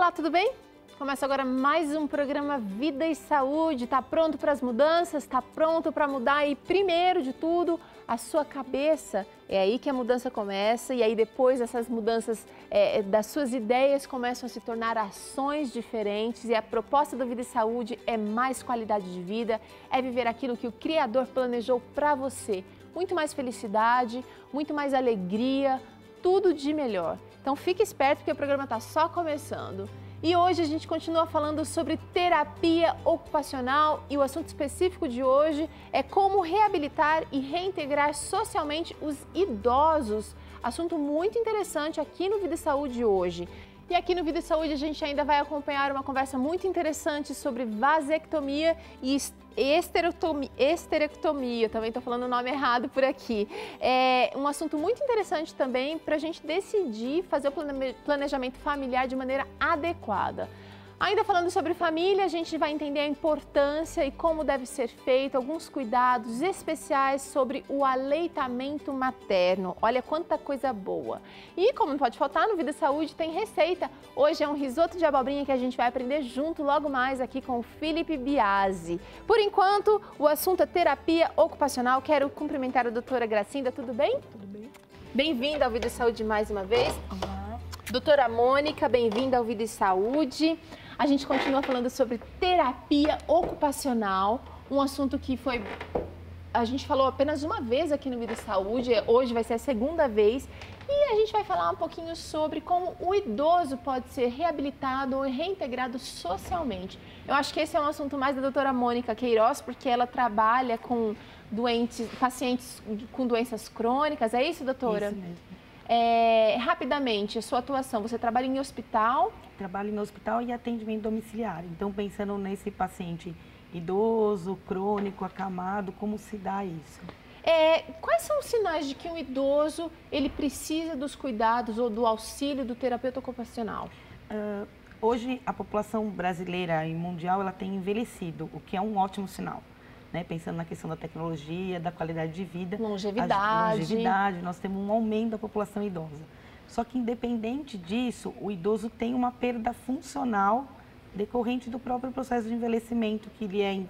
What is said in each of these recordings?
Olá, tudo bem? Começa agora mais um programa Vida e Saúde. Tá pronto para as mudanças? Tá pronto para mudar? E primeiro de tudo, a sua cabeça. É aí que a mudança começa e aí depois essas mudanças das suas ideias começam a se tornar ações diferentes. E a proposta do Vida e Saúde é mais qualidade de vida, é viver aquilo que o Criador planejou para você. Muito mais felicidade, muito mais alegria, tudo de melhor. Então fique esperto porque o programa está só começando. E hoje a gente continua falando sobre terapia ocupacional e o assunto específico de hoje é como reabilitar e reintegrar socialmente os idosos. Assunto muito interessante aqui no Vida e Saúde hoje. E aqui no Vida e Saúde a gente ainda vai acompanhar uma conversa muito interessante sobre vasectomia e esterectomia. Também estou falando o nome errado por aqui. É um assunto muito interessante também para a gente decidir fazer o planejamento familiar de maneira adequada. Ainda falando sobre família, a gente vai entender a importância e como deve ser feito, alguns cuidados especiais sobre o aleitamento materno. Olha quanta coisa boa. E como não pode faltar, no Vida e Saúde tem receita. Hoje é um risoto de abobrinha que a gente vai aprender junto logo mais aqui com o Felipe Biasi. Por enquanto, o assunto é terapia ocupacional. Quero cumprimentar a doutora Gracinda, tudo bem? Tudo bem. Bem-vinda ao Vida e Saúde mais uma vez. Olá. Doutora Mônica, bem-vinda ao Vida e Saúde. A gente continua falando sobre terapia ocupacional, um assunto que a gente falou apenas uma vez aqui no Vida e Saúde, hoje vai ser a segunda vez, e a gente vai falar um pouquinho sobre como o idoso pode ser reabilitado ou reintegrado socialmente. Eu acho que esse é um assunto mais da doutora Mônica Queiroz, porque ela trabalha com pacientes com doenças crônicas, é isso, doutora? Isso mesmo. Rapidamente, a sua atuação, você trabalha em hospital? Trabalho em hospital e atendimento domiciliar. Então, pensando nesse paciente idoso, crônico, acamado, como se dá isso? Quais são os sinais de que um idoso ele precisa dos cuidados ou do auxílio do terapeuta ocupacional? Hoje, a população brasileira e mundial ela tem envelhecido, o que é um ótimo sinal. Né? Pensando na questão da tecnologia, da qualidade de vida, longevidade, nós temos um aumento da população idosa. Só que, independente disso, o idoso tem uma perda funcional decorrente do próprio processo de envelhecimento, que ele é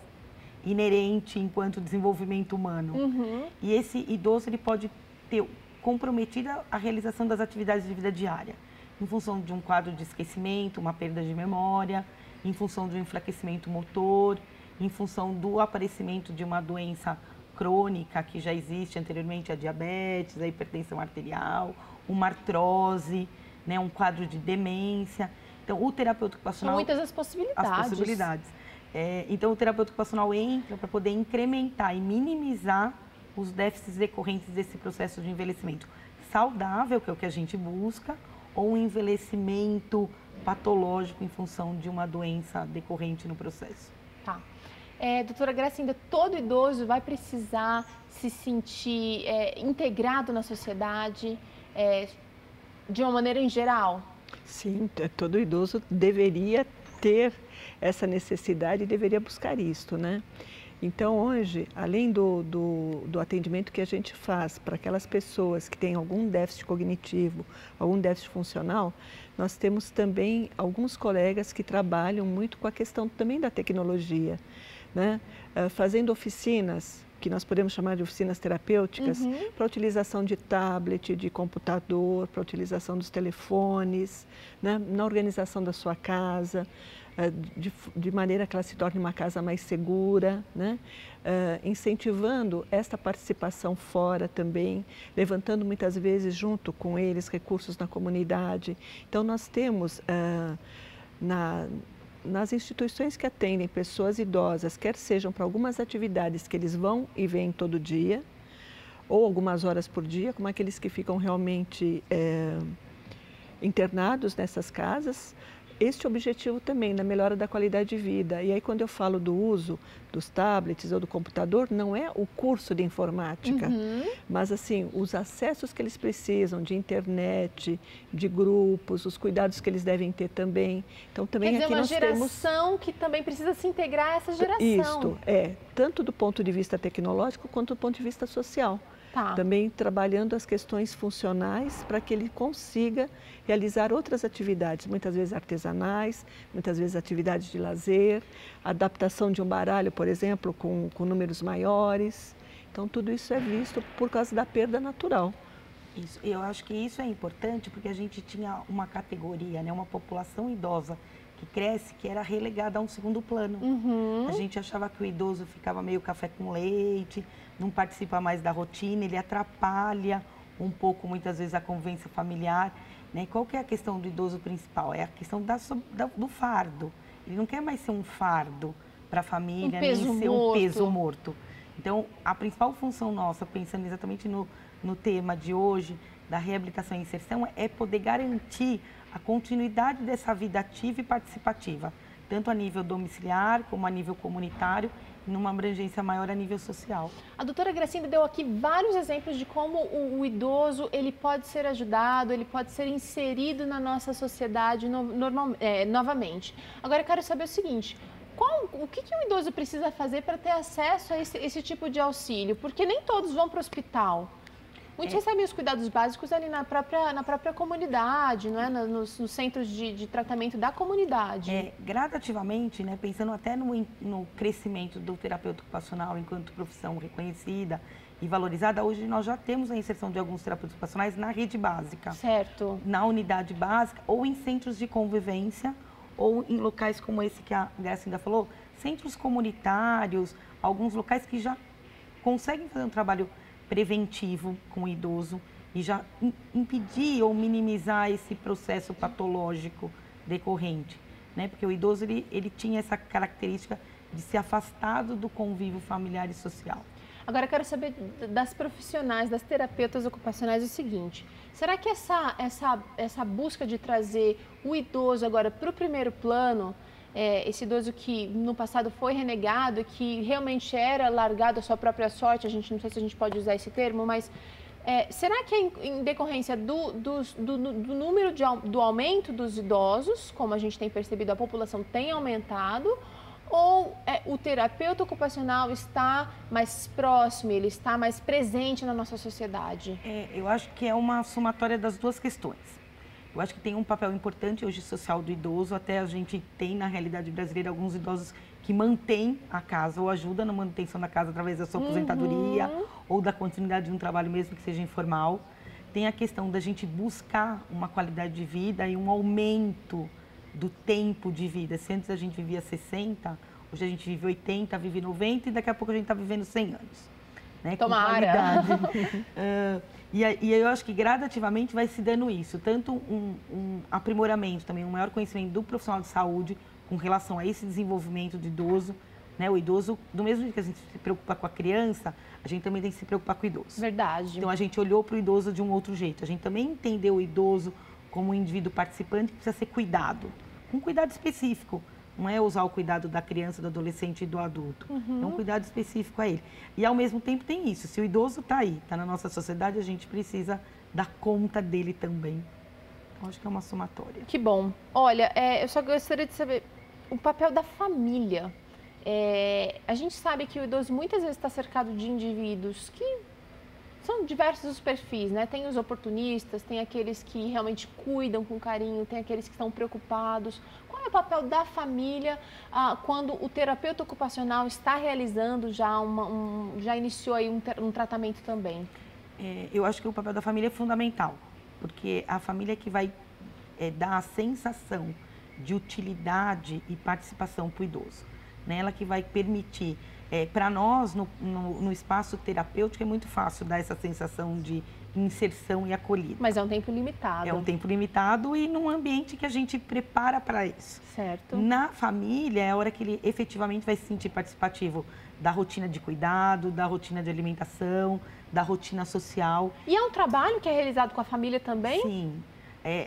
inerente enquanto desenvolvimento humano. Uhum. E esse idoso ele pode ter comprometida a realização das atividades de vida diária, em função de um quadro de esquecimento, uma perda de memória, em função de um enfraquecimento motor, em função do aparecimento de uma doença crônica que já existe anteriormente, a diabetes, a hipertensão arterial, uma artrose, né, um quadro de demência. Então, o terapeuta ocupacional... São muitas as possibilidades. Então, o terapeuta ocupacional entra para poder incrementar e minimizar os déficits decorrentes desse processo de envelhecimento saudável, que é o que a gente busca, ou um envelhecimento patológico em função de uma doença decorrente no processo. Tá. Doutora Gracinda, todo idoso vai precisar se sentir integrado na sociedade de uma maneira em geral? Sim, todo idoso deveria ter essa necessidade e deveria buscar isso, né? Então, hoje, além do atendimento que a gente faz para aquelas pessoas que têm algum déficit cognitivo, algum déficit funcional, nós temos também alguns colegas que trabalham muito com a questão também da tecnologia, né? Fazendo oficinas, que nós podemos chamar de oficinas terapêuticas, para utilização de tablet, de computador, para utilização dos telefones, né? Na organização da sua casa, de maneira que ela se torne uma casa mais segura, né? Incentivando esta participação fora também, levantando muitas vezes junto com eles recursos na comunidade. Então, nós temos nas instituições que atendem pessoas idosas, quer sejam para algumas atividades que eles vão e vêm todo dia, ou algumas horas por dia, como aqueles que ficam realmente internados nessas casas, este objetivo também, na melhora da qualidade de vida. E aí, quando eu falo do uso dos tablets ou do computador, não é o curso de informática, mas assim, os acessos que eles precisam de internet, de grupos, os cuidados que eles devem ter também. Então, também quer dizer, aqui nós temos... uma geração que também precisa se integrar a essa geração. Isto, tanto do ponto de vista tecnológico quanto do ponto de vista social. Tá. Também trabalhando as questões funcionais para que ele consiga realizar outras atividades, muitas vezes artesanais, muitas vezes atividades de lazer, adaptação de um baralho, por exemplo, com números maiores. Então, tudo isso é visto por causa da perda natural. Isso, eu acho que isso é importante porque a gente tinha uma categoria, né, uma população idosa que cresce, que era relegada a um segundo plano. A gente achava que o idoso ficava meio café com leite, não participa mais da rotina, ele atrapalha um pouco, muitas vezes, a convivência familiar. Né? Qual que é a questão do idoso principal? É a questão do fardo. Ele não quer mais ser um fardo para a família, nem ser um peso morto. Então, a principal função nossa, pensando exatamente no tema de hoje, da reabilitação e inserção, é poder garantir a continuidade dessa vida ativa e participativa, tanto a nível domiciliar, como a nível comunitário, e numa abrangência maior a nível social. A doutora Gracinda deu aqui vários exemplos de como o idoso ele pode ser ajudado, ele pode ser inserido na nossa sociedade novamente. Agora, eu quero saber o seguinte, o que o idoso precisa fazer para ter acesso a esse tipo de auxílio? Porque nem todos vão para o hospital. Muitos recebem os cuidados básicos ali na própria comunidade, não é? nos centros de tratamento da comunidade. Gradativamente, né, pensando até no crescimento do terapeuta ocupacional enquanto profissão reconhecida e valorizada, hoje nós já temos a inserção de alguns terapeutas ocupacionais na rede básica. Certo. Na unidade básica ou em centros de convivência ou em locais como esse que a Gracinda falou, centros comunitários, alguns locais que já conseguem fazer um trabalho preventivo com o idoso e já impedir ou minimizar esse processo patológico decorrente, né? Porque o idoso ele tinha essa característica de ser afastado do convívio familiar e social. Agora, eu quero saber das profissionais, das terapeutas ocupacionais o seguinte, será que essa busca de trazer o idoso agora para o primeiro plano, esse idoso que no passado foi renegado, que realmente era largado à sua própria sorte, não sei se a gente pode usar esse termo, mas será que é em decorrência do número do aumento dos idosos, como a gente tem percebido, a população tem aumentado, ou o terapeuta ocupacional está mais próximo, ele está mais presente na nossa sociedade? Eu acho que é uma somatória das duas questões. Eu acho que tem um papel importante hoje social do idoso, até a gente tem na realidade brasileira alguns idosos que mantêm a casa ou ajudam na manutenção da casa através da sua aposentadoria ou da continuidade de um trabalho mesmo que seja informal. Tem a questão da gente buscar uma qualidade de vida e um aumento do tempo de vida. Se antes a gente vivia 60, hoje a gente vive 80, vive 90 e daqui a pouco a gente está vivendo 100 anos. Né, tomara! E aí eu acho que gradativamente vai se dando isso, tanto um aprimoramento também, um maior conhecimento do profissional de saúde com relação a esse desenvolvimento do idoso, né? O idoso, do mesmo jeito que a gente se preocupa com a criança, a gente também tem que se preocupar com o idoso. Verdade. Então a gente olhou para o idoso de um outro jeito, a gente também entendeu o idoso como um indivíduo participante que precisa ser cuidado, com cuidado específico. Não é usar o cuidado da criança, do adolescente e do adulto. É um cuidado específico a ele. E, ao mesmo tempo, tem isso. Se o idoso está aí, está na nossa sociedade, a gente precisa dar conta dele também. Eu acho que é uma somatória. Que bom. Olha, eu só gostaria de saber o papel da família. A gente sabe que o idoso muitas vezes está cercado de indivíduos que são diversos os perfis, né? Tem os oportunistas, tem aqueles que realmente cuidam com carinho, tem aqueles que estão preocupados. Qual é o papel da família quando o terapeuta ocupacional está realizando já iniciou aí um tratamento também? Eu acho que o papel da família é fundamental, porque a família é que vai dar a sensação de utilidade e participação para o idoso. Né? Ela que vai permitir. Para nós, no espaço terapêutico, é muito fácil dar essa sensação de inserção e acolhida. Mas é um tempo limitado. É um tempo limitado e num ambiente que a gente prepara para isso. Certo. Na família, é a hora que ele efetivamente vai se sentir participativo da rotina de cuidado, da rotina de alimentação, da rotina social. E é um trabalho que é realizado com a família também? Sim.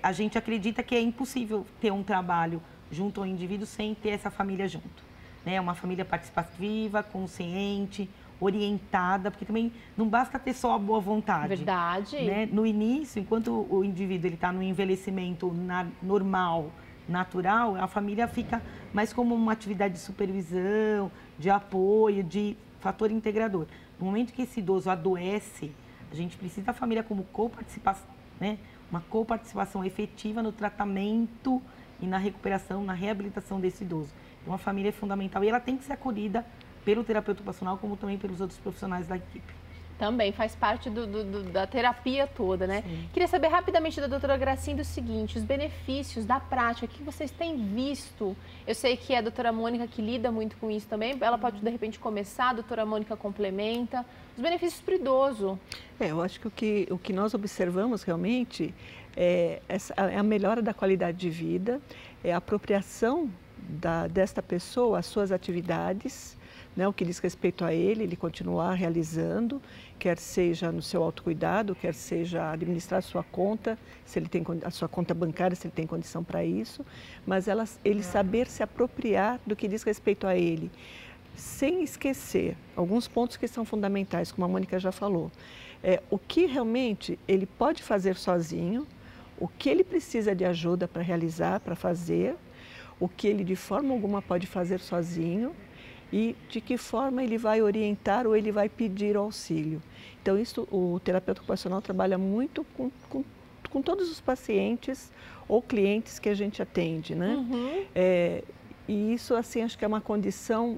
A gente acredita que é impossível ter um trabalho junto ao indivíduo sem ter essa família junto. Né? Uma família participativa, consciente, orientada, porque também não basta ter só a boa vontade. Verdade. Né? No início, enquanto o indivíduo está no envelhecimento normal, natural, a família fica mais como uma atividade de supervisão, de apoio, de fator integrador. No momento que esse idoso adoece, A gente precisa da família como coparticipação, né? Uma coparticipação efetiva no tratamento e na recuperação, na reabilitação desse idoso. Então, a família é fundamental e ela tem que ser acolhida pelo terapeuta ocupacional, como também pelos outros profissionais da equipe. Também faz parte da terapia toda, né? Sim. Queria saber rapidamente da doutora Gracinda o seguinte, os benefícios da prática, o que vocês têm visto? Eu sei que é a doutora Mônica que lida muito com isso também, ela pode de repente começar, a doutora Mônica complementa. Os benefícios para o idoso. Eu acho que o que nós observamos realmente é a melhora da qualidade de vida, é a apropriação desta pessoa às suas atividades, né, o que diz respeito a ele continuar realizando, quer seja no seu autocuidado, quer seja administrar a sua conta, se ele tem a sua conta bancária, se ele tem condição para isso, mas ele saber se apropriar do que diz respeito a ele, sem esquecer alguns pontos que são fundamentais, como a Mônica já falou. O que realmente ele pode fazer sozinho, o que ele precisa de ajuda para realizar, para fazer, o que ele de forma alguma pode fazer sozinho, e de que forma ele vai orientar ou ele vai pedir auxílio. Então, isso o terapeuta ocupacional trabalha muito com todos os pacientes ou clientes que a gente atende, né? Uhum. E isso, assim, acho que é uma condição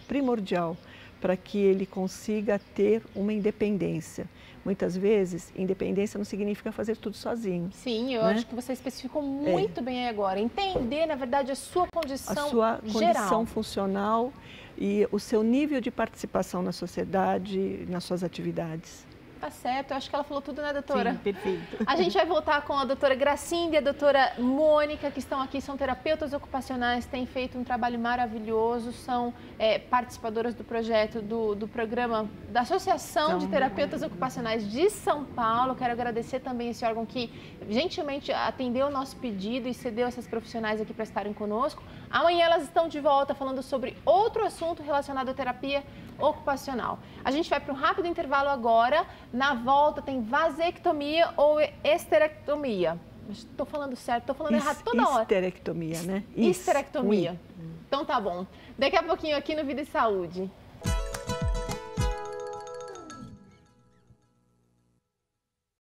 primordial para que ele consiga ter uma independência. Muitas vezes, independência não significa fazer tudo sozinho. Sim, eu acho que você especificou muito bem aí agora. Entender, na verdade, a sua condição geral. A sua condição geral. Funcional e o seu nível de participação na sociedade, nas suas atividades. Tá certo, eu acho que ela falou tudo, né, doutora? Sim, perfeito. A gente vai voltar com a doutora Gracinda e a doutora Mônica, que estão aqui, são terapeutas ocupacionais, têm feito um trabalho maravilhoso, são participadoras do projeto, do programa da Associação de Terapeutas Ocupacionais de São Paulo. Quero agradecer também esse órgão que gentilmente atendeu o nosso pedido e cedeu essas profissionais aqui para estarem conosco. Amanhã elas estão de volta falando sobre outro assunto relacionado à terapia ocupacional. A gente vai para um rápido intervalo agora. Na volta tem vasectomia ou esterectomia. Estou falando certo, estou falando errado toda hora. Histerectomia, né? Histerectomia. Então tá bom. Daqui a pouquinho aqui no Vida e Saúde.